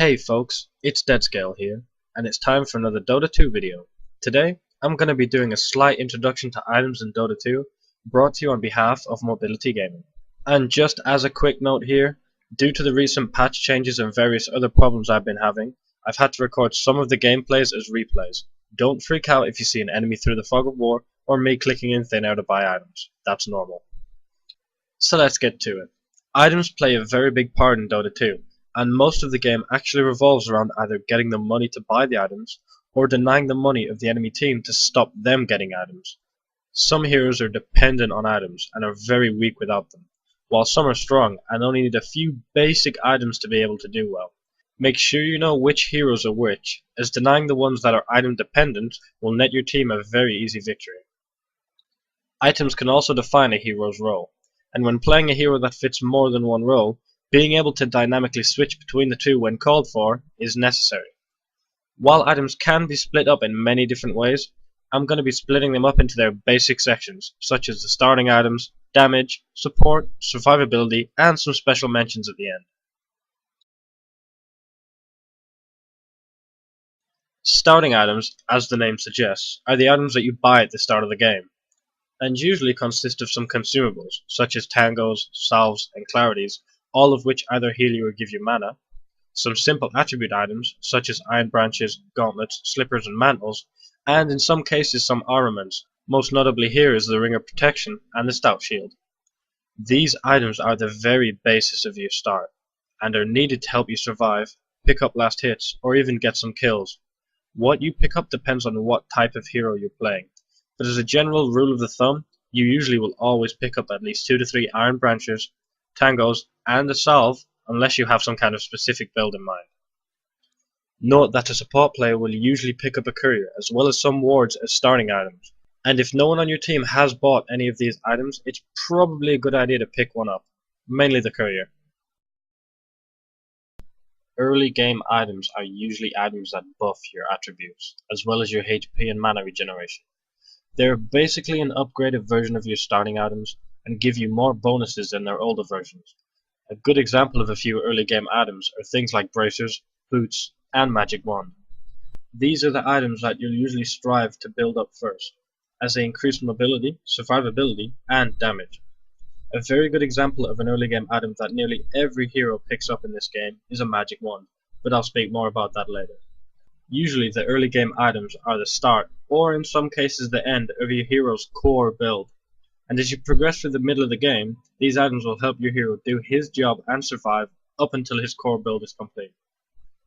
Hey folks, it's DeadScale here, and it's time for another Dota 2 video. Today, I'm going to be doing a slight introduction to items in Dota 2, brought to you on behalf of Mobility Gaming. And just as a quick note here, due to the recent patch changes and various other problems I've been having, I've had to record some of the gameplays as replays. Don't freak out if you see an enemy through the fog of war, or me clicking in thin air to buy items. That's normal. So let's get to it. Items play a very big part in Dota 2. And most of the game actually revolves around either getting the money to buy the items, or denying the money of the enemy team to stop them getting items. Some heroes are dependent on items and are very weak without them, while some are strong and only need a few basic items to be able to do well. Make sure you know which heroes are which, as denying the ones that are item dependent will net your team a very easy victory. Items can also define a hero's role, and when playing a hero that fits more than one role, being able to dynamically switch between the two when called for is necessary. While items can be split up in many different ways, I'm going to be splitting them up into their basic sections, such as the starting items, damage, support, survivability, and some special mentions at the end. Starting items, as the name suggests, are the items that you buy at the start of the game, and usually consist of some consumables, such as tangos, salves, and clarities, all of which either heal you or give you mana, some simple attribute items such as iron branches, gauntlets, slippers and mantles, and in some cases some armaments, most notably here is the ring of protection and the stout shield. These items are the very basis of your start, and are needed to help you survive, pick up last hits, or even get some kills. What you pick up depends on what type of hero you're playing, but as a general rule of the thumb, you usually will always pick up at least 2 to 3 iron branches, tangos, and a salve, unless you have some kind of specific build in mind. Note that a support player will usually pick up a courier, as well as some wards as starting items, and if no one on your team has bought any of these items, it's probably a good idea to pick one up, mainly the courier. Early game items are usually items that buff your attributes, as well as your HP and mana regeneration. They're basically an upgraded version of your starting items, and give you more bonuses than their older versions. A good example of a few early game items are things like bracers, boots, and magic wand. These are the items that you'll usually strive to build up first, as they increase mobility, survivability, and damage. A very good example of an early game item that nearly every hero picks up in this game is a magic wand, but I'll speak more about that later. Usually the early game items are the start, or in some cases the end, of your hero's core build. And as you progress through the middle of the game, these items will help your hero do his job and survive up until his core build is complete.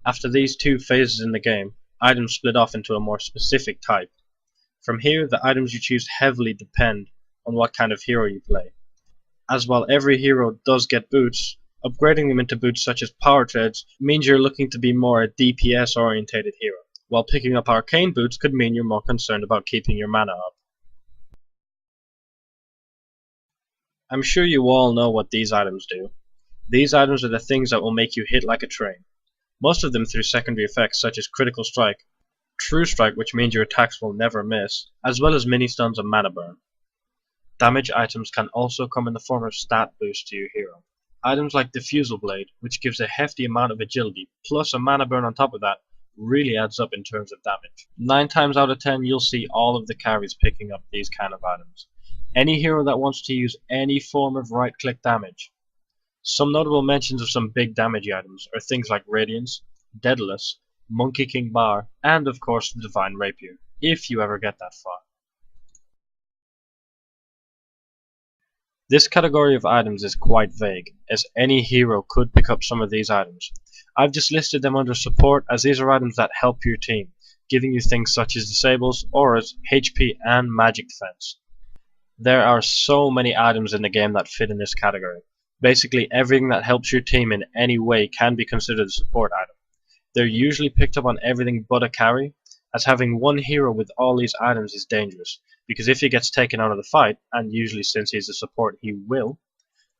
After these two phases in the game, items split off into a more specific type. From here, the items you choose heavily depend on what kind of hero you play. As while every hero does get boots, upgrading them into boots such as power treads means you're looking to be more a DPS orientated hero, while picking up arcane boots could mean you're more concerned about keeping your mana up. I'm sure you all know what these items do. These items are the things that will make you hit like a train. Most of them through secondary effects such as critical strike, true strike which means your attacks will never miss, as well as mini stuns and mana burn. Damage items can also come in the form of stat boost to your hero. Items like Diffusal Blade, which gives a hefty amount of agility, plus a mana burn on top of that, really adds up in terms of damage. 9 times out of 10 you'll see all of the carries picking up these kind of items. Any hero that wants to use any form of right-click damage. Some notable mentions of some big damage items are things like Radiance, Daedalus, Monkey King Bar, and of course the Divine Rapier, if you ever get that far. This category of items is quite vague, as any hero could pick up some of these items. I've just listed them under support as these are items that help your team, giving you things such as disables, auras, HP, and magic defense. There are so many items in the game that fit in this category. Basically everything that helps your team in any way can be considered a support item. They're usually picked up on everything but a carry, as having one hero with all these items is dangerous, because if he gets taken out of the fight, and usually since he's a support he will,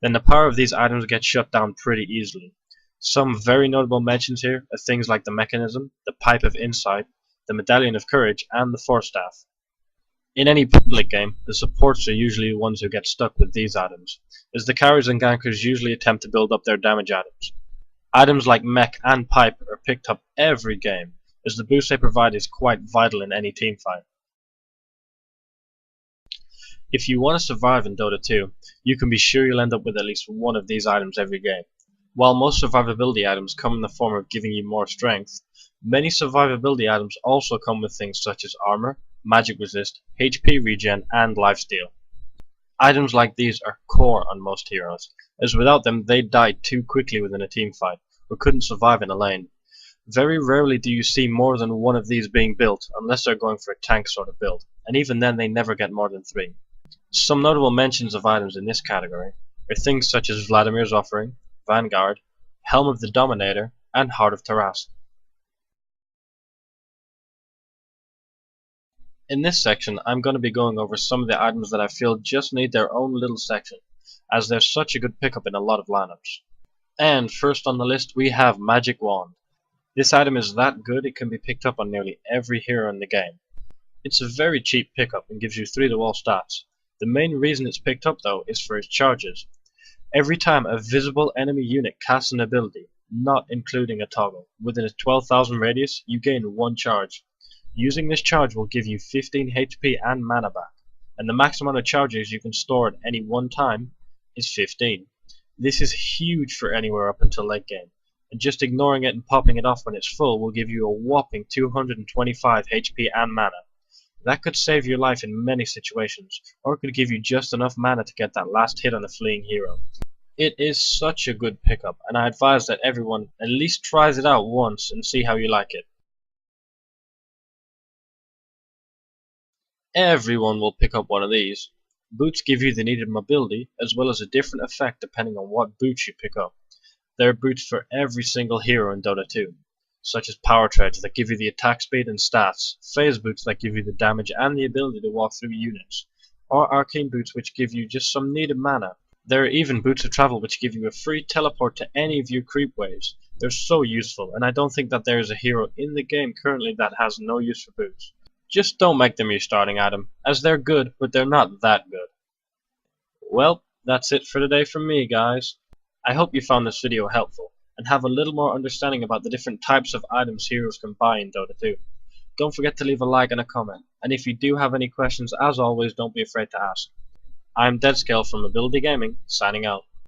then the power of these items gets shut down pretty easily. Some very notable mentions here are things like the Mechanism, the Pipe of Insight, the Medallion of Courage, and the Force Staff. In any public game, the supports are usually the ones who get stuck with these items, as the carries and gankers usually attempt to build up their damage items. Items like mech and pipe are picked up every game, as the boost they provide is quite vital in any teamfight. If you want to survive in Dota 2, you can be sure you'll end up with at least one of these items every game. While most survivability items come in the form of giving you more strength, many survivability items also come with things such as armor, magic resist, HP regen, and lifesteal. Items like these are core on most heroes, as without them they'd die too quickly within a teamfight, or couldn't survive in a lane. Very rarely do you see more than one of these being built, unless they're going for a tank sort of build, and even then they never get more than 3. Some notable mentions of items in this category are things such as Vladimir's Offering, Vanguard, Helm of the Dominator, and Heart of Taras. In this section, I'm going to be going over some of the items that I feel just need their own little section, as they're such a good pickup in a lot of lineups. And first on the list we have Magic Wand. This item is that good it can be picked up on nearly every hero in the game. It's a very cheap pickup and gives you 3-to-all stats. The main reason it's picked up though is for its charges. Every time a visible enemy unit casts an ability, not including a toggle, within a 12,000 radius, you gain 1 charge. Using this charge will give you 15 HP and mana back, and the max amount of charges you can store at any one time is 15. This is huge for anywhere up until late game, and just ignoring it and popping it off when it's full will give you a whopping 225 HP and mana. That could save your life in many situations, or it could give you just enough mana to get that last hit on a fleeing hero. It is such a good pickup, and I advise that everyone at least tries it out once and see how you like it. Everyone will pick up one of these. Boots give you the needed mobility, as well as a different effect depending on what boots you pick up. There are boots for every single hero in Dota 2, such as power treads that give you the attack speed and stats, phase boots that give you the damage and the ability to walk through units, or arcane boots which give you just some needed mana. There are even boots of travel which give you a free teleport to any of your creep waves. They're so useful, and I don't think that there is a hero in the game currently that has no use for boots. Just don't make them your starting item, as they're good, but they're not that good. Well, that's it for today from me, guys. I hope you found this video helpful, and have a little more understanding about the different types of items heroes can buy in Dota 2. Don't forget to leave a like and a comment, and if you do have any questions, as always, don't be afraid to ask. I'm DeadScale from Ability Gaming, signing out.